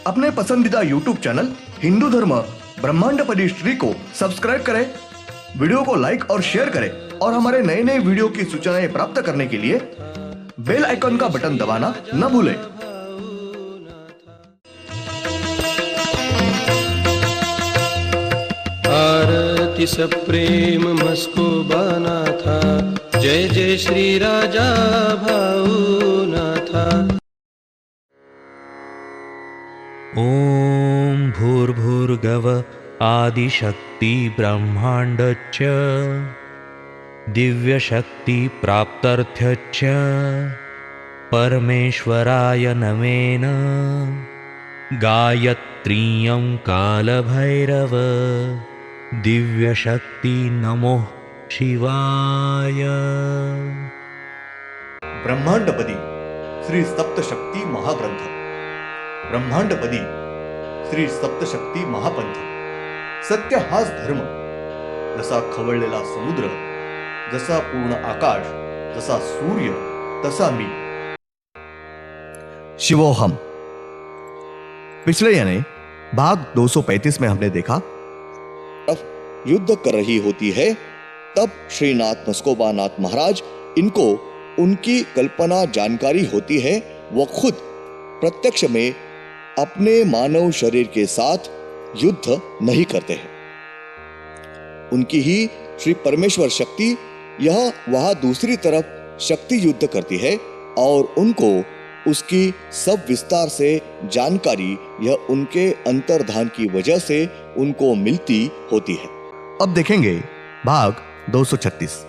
अपने पसंदीदा YouTube channel Hindu धर्म ब्रह्मांडपदी श्री को सब्सक्राइब करें, वीडियो को लाइक और शेयर करें और हमारे नए नए वीडियो की सूचनाएं प्राप्त करने के लिए बेल आइकन का बटन दबाना न भूलें। आरती सप्रेम मस्को बाना था, जय जय श्री राजा भाऊनाथा। ओम भूर्भुर्गव आदिशक्ति ब्रह्मांडच्च दिव्यशक्ति प्राप्त्यर्थ्यच्च परमेश्वराय नमेन गायत्रीयं कालभैरव दिव्यशक्ति नमो शिवाय। ब्रह्मांडपदी श्री सप्तशक्ती महाग्रंथ, ब्रह्मांडपदी श्री सप्तशक्ती महापंथ। सत्य हाच धर्म, जसा खवळलेला समुद्र, जसा पूर्ण आकाश, जसा सूर्य, तसा मी। शिवोहम। पिछले यानी भाग 235 में हमने देखा युद्ध कर रही होती है, तब श्रीनाथ मस्कोबानाथ महाराज इनको उनकी कल्पना जानकारी होती है। वो खुद प्रत्यक्ष में अपने मानव शरीर के साथ युद्ध नहीं करते हैं। उनकी ही श्री परमेश्वर शक्ति यह वहां दूसरी तरफ शक्ति युद्ध करती है और उनको उसकी सब विस्तार से जानकारी यह उनके अंतर्धान की वजह से उनको मिलती होती है। अब देखेंगे भाग 236।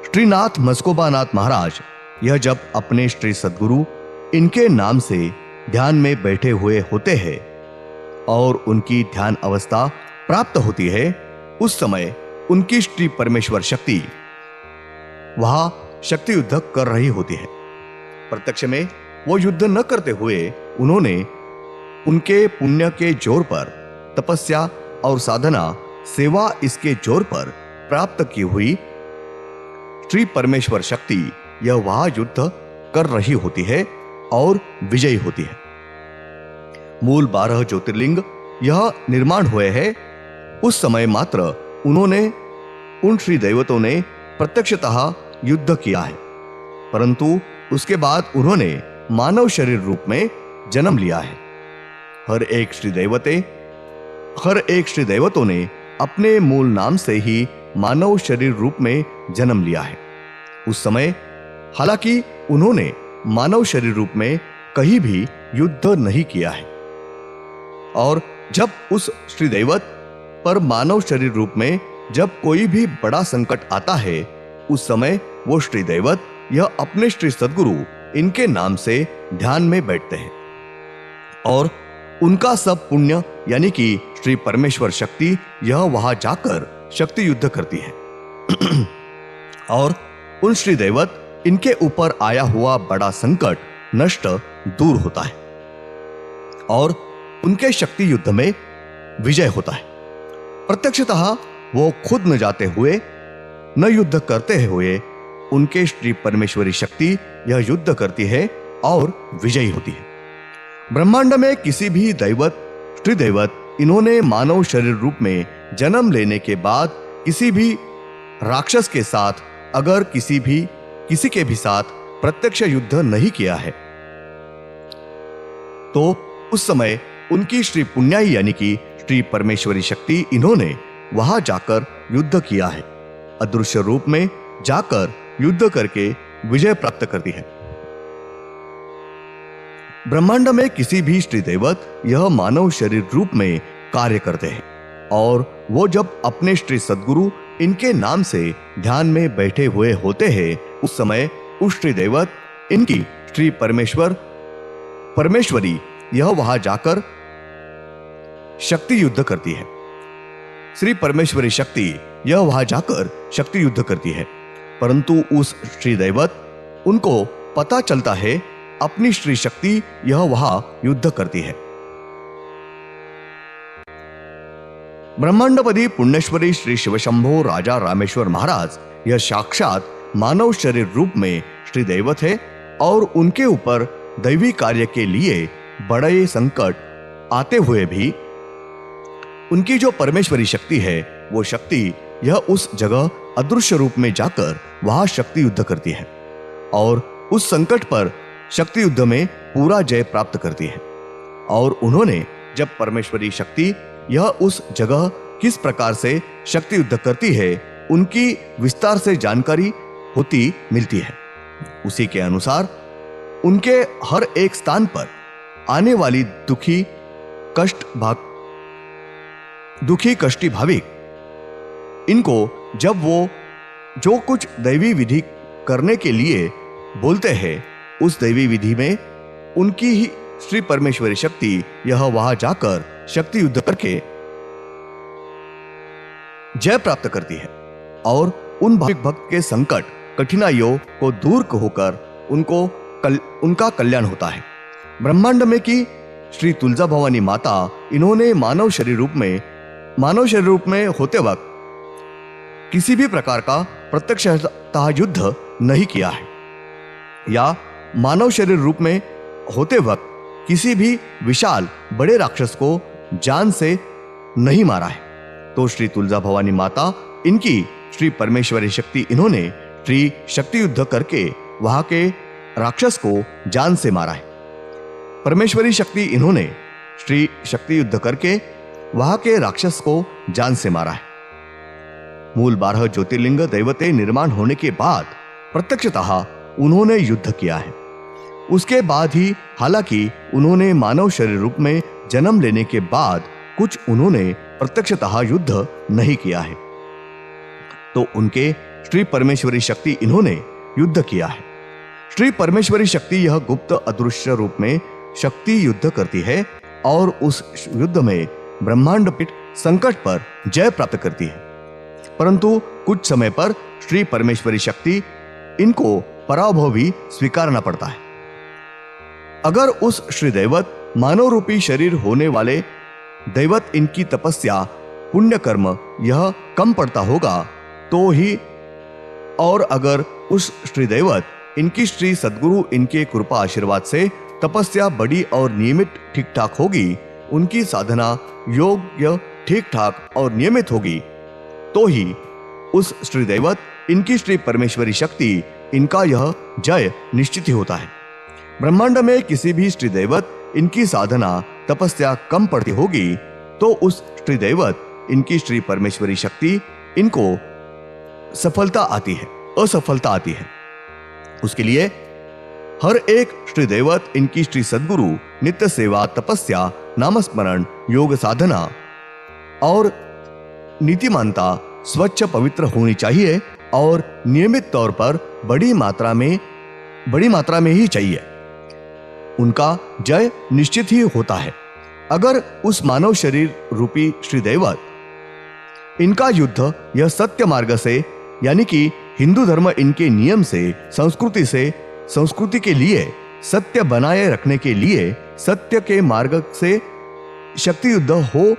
श्रीनाथ मस्कोबानाथ महाराज यह जब अपने श्री सद्गुरु इनके नाम से ध्यान में बैठे हुए होते हैं और उनकी ध्यान अवस्था प्राप्त होती है, उस समय उनकी श्री परमेश्वर शक्ति वहां शक्ति युद्ध कर रही होती है। प्रत्यक्ष में वो युद्ध न करते हुए उन्होंने उनके पुण्य के जोर पर, तपस्या और साधना सेवा इसके जोर पर प्राप्त की हुई श्री परमेश्वर शक्ति यह वहां युद्ध कर रही होती है और विजयी होती है। मूल 12 ज्योतिर्लिंग यह निर्माण हुए हैं, उस समय मात्र उन्होंने उन श्री दैवतों ने प्रत्यक्षतः युद्ध किया है, परंतु उसके बाद उन्होंने मानव शरीर रूप में जन्म लिया है। हर एक श्री दैवतों ने अपने मूल नाम से ही मानव शरीर रूप में जन्म लिया है। उस समय हालांकि उन्होंने मानव शरीर रूप में कहीं भी युद्ध नहीं किया है, और जब उस श्री दैवत पर मानव शरीर रूप में जब कोई भी बड़ा संकट आता है, उस समय वो श्री दैवत यह अपने श्री सद्गुरु इनके नाम से ध्यान में बैठते हैं और उनका सब पुण्य यानी कि श्री परमेश्वर शक्ति यह वहां जाकर शक्ति युद्ध करती है और उन श्री दैवत इनके ऊपर आया हुआ बड़ा संकट नष्ट दूर होता है और उनके शक्ति युद्ध में विजय होता है। प्रत्यक्षतः वो खुद न जाते हुए न युद्ध करते हुए उनके श्री परमेश्वरी शक्ति यह युद्ध करती है और विजयी होती है। ब्रह्मांड में किसी भी दैवत, श्री दैवत इन्होंने मानव शरीर रूप में जन्म लेने के बाद किसी भी राक्षस के साथ अगर किसी के भी साथ प्रत्यक्ष युद्ध नहीं किया है, तो उस समय उनकी श्री पुण्याई यानी कि श्री परमेश्वरी शक्ति इन्होंने वहां जाकर युद्ध किया है, अदृश्य रूप में जाकर युद्ध करके विजय प्राप्त करती है। ब्रह्मांड में किसी भी श्री दैवत यह मानव शरीर रूप में कार्य करते हैं और वो जब अपने श्री सद्गुरु इनके नाम से ध्यान में बैठे हुए होते हैं, उस समय उस श्री दैवत इनकी श्री परमेश्वरी यह वहां जाकर शक्ति युद्ध करती है। श्री परमेश्वरी शक्ति यह वहां जाकर शक्ति युद्ध करती है, परंतु उस श्री दैवत उनको पता चलता है अपनी श्री शक्ति यह वहां युद्ध करती है। ब्रह्मांडपदी पुण्येश्वरी श्री शिवशंभो राजा रामेश्वर महाराज यह साक्षात मानव शरीर रूप में श्री दैवत है और उनके ऊपर दैवी कार्य के लिए बड़े संकट आते हुए भी उनकी जो परमेश्वरी शक्ति है, वो शक्ति यह उस जगह अदृश्य रूप में जाकर वहां शक्ति युद्ध करती है और उस संकट पर शक्ति युद्ध में पूरा जय प्राप्त करती है। और उन्होंने जब परमेश्वरी शक्ति यह उस जगह किस प्रकार से शक्ति युद्ध करती है, उनकी विस्तार से जानकारी होती मिलती है। उसी के अनुसार उनके हर एक स्थान पर आने वाली दुखी कष्टी भाविक, इनको जब वो जो कुछ दैवी विधि करने के लिए बोलते हैं, उस दैवी विधि में उनकी ही श्री परमेश्वरी शक्ति यह वहां जाकर शक्ति युद्ध करके जय प्राप्त करती है और उन भाविक भक्त के संकट कठिनाइयों को दूर होकर उनका कल्याण होता है। ब्रह्मांड में की श्री तुलजा भवानी माता, इन्होंने मानव शरीर रूप में होते वक्त किसी भी प्रकार का प्रत्यक्षतः युद्ध नहीं किया है या मानव शरीर रूप में होते वक्त किसी भी विशाल बड़े राक्षस को जान से नहीं मारा है। तो श्री तुलजा भवानी माता, इनकी श्री परमेश्वरी शक्ति, इन्होंने श्री शक्ति युद्ध करके वहां के राक्षस को जान से मारा है। परमेश्वरी शक्ति, इन्होंने श्री शक्ति युद्ध करके वहां के राक्षस को जान से मारा है। मूल 12 ज्योतिर्लिंग दैवते निर्माण होने के बाद प्रत्यक्षतः उन्होंने युद्ध किया है। उसके बाद ही, हालांकि उन्होंने मानव शरीर रूप में जन्म लेने के बाद कुछ उन्होंने प्रत्यक्षतः युद्ध नहीं किया है, तो उनके श्री परमेश्वरी शक्ति इन्होंने युद्ध किया है। श्री परमेश्वरी शक्ति यह गुप्त अदृश्य रूप में शक्ति युद्ध करती है और उस युद्ध में ब्रह्मांड पीठ संकट पर जय प्राप्त करती है। परंतु कुछ समय पर श्री परमेश्वरी शक्ति इनको पराभव भी स्वीकारना पड़ता है। अगर उस श्री दैवत मानव रूपी शरीर होने वाले दैवत इनकी तपस्या पुण्य कर्म यह कम पड़ता होगा तो ही, और अगर उस श्री दैवत इनकी श्री सद्गुरु इनके कृपा आशीर्वाद से तपस्या बड़ी और नियमित ठीक ठाक होगी, उनकी साधना योग्य ठीक ठाक और नियमित होगी, तो ही उस श्री दैवत इनकी श्री परमेश्वरी शक्ति इनका यह जय निश्चित ही होता है। ब्रह्मांड में किसी भी श्री दैवत इनकी साधना तपस्या कम पड़ती होगी तो उस श्री दैवत इनकी श्री परमेश्वरी शक्ति इनको असफलता आती है। उसके लिए हर एक श्री दैवत इनकी श्री सद्गुरु नित्य सेवा, तपस्या, नामस्मरण, योग साधना और नीतिमानता स्वच्छ पवित्र होनी चाहिए और नियमित तौर पर बड़ी मात्रा में ही चाहिए। उनका जय निश्चित ही होता है। अगर उस मानव शरीर रूपी श्री दैवत इनका युद्ध यह सत्य मार्ग से, यानी कि हिंदू धर्म इनके नियम से, संस्कृति के लिए, सत्य बनाए रखने के लिए सत्य के मार्ग से शक्ति युद्ध हो,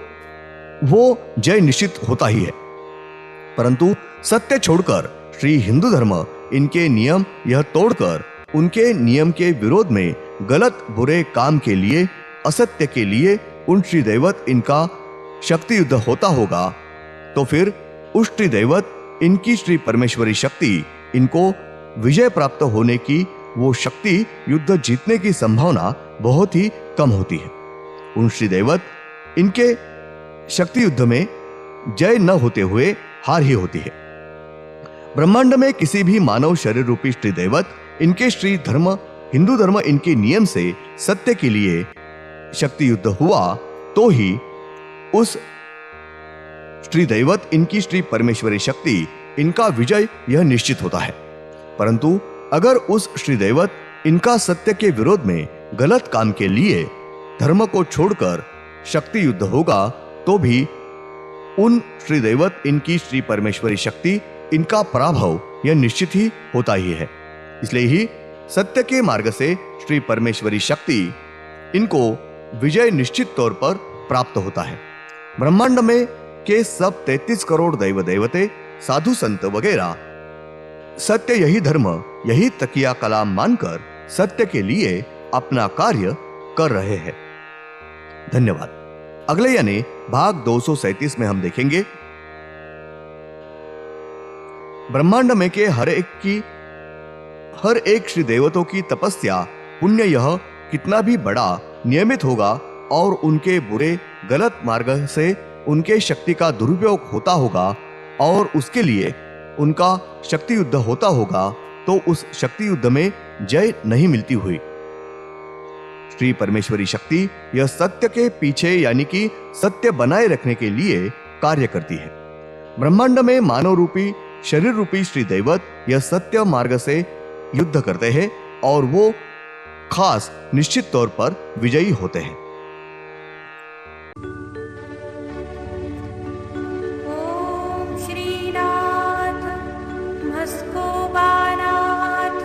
वो जय निश्चित होता ही है। परंतु सत्य छोड़कर श्री हिंदू धर्म इनके नियम यह तोड़कर उनके नियम के विरोध में गलत बुरे काम के लिए, असत्य के लिए उन श्री दैवत इनका शक्ति युद्ध होता होगा, तो फिर उस श्री दैवत इनकी श्री परमेश्वरी शक्ति इनको विजय प्राप्त होने की, वो शक्ति युद्ध जीतने की संभावना बहुत ही कम होती है। उन श्री दैवत इनके शक्ति युद्ध में जय न होते हुए हार ही होती है। ब्रह्मांड में किसी भी मानव शरीर रूपी श्री दैवत इनके श्री धर्म, हिंदू धर्म इनके नियम से सत्य के लिए शक्ति युद्ध हुआ तो ही उस श्री दैवत इनकी श्री परमेश्वरी शक्ति इनका विजय यह निश्चित होता है। परंतु अगर उस श्री दैवत इनका सत्य के विरोध में गलत काम के लिए धर्म को छोड़कर शक्ति युद्ध होगा तो भी उन श्री दैवत इनकी श्री परमेश्वरी शक्ति इनका पराभव यह निश्चित ही होता ही है। इसलिए ही सत्य के मार्ग से श्री परमेश्वरी शक्ति इनको विजय निश्चित तौर पर प्राप्त होता है। ब्रह्मांड में के सब 33 करोड़ दैव देवते, साधु संत वगैरह सत्य यही धर्म, यही तकिया कलाम मानकर सत्य के लिए अपना कार्य कर रहे हैं। धन्यवाद। अगले यानी भाग 237 में हम देखेंगे ब्रह्मांड में के हर एक श्री देवतों की तपस्या पुण्य यह कितना भी बड़ा नियमित होगा और उनके बुरे गलत मार्ग से उनके शक्ति का दुरुपयोग होता होगा और उसके लिए उनका शक्ति युद्ध होता होगा तो उस शक्ति युद्ध में जय नहीं मिलती हुई। श्री परमेश्वरी शक्ति यह सत्य के पीछे यानी कि सत्य बनाए रखने के लिए कार्य करती है। ब्रह्मांड में मानव रूपी शरीर रूपी श्री दैवत यह सत्य मार्ग से युद्ध करते हैं और वो खास निश्चित तौर पर विजयी होते हैं। ओम श्रीनाथ मस्कोबानाथ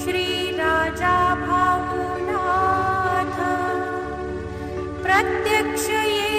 श्री राजा भावनाथ प्रत्यक्ष ये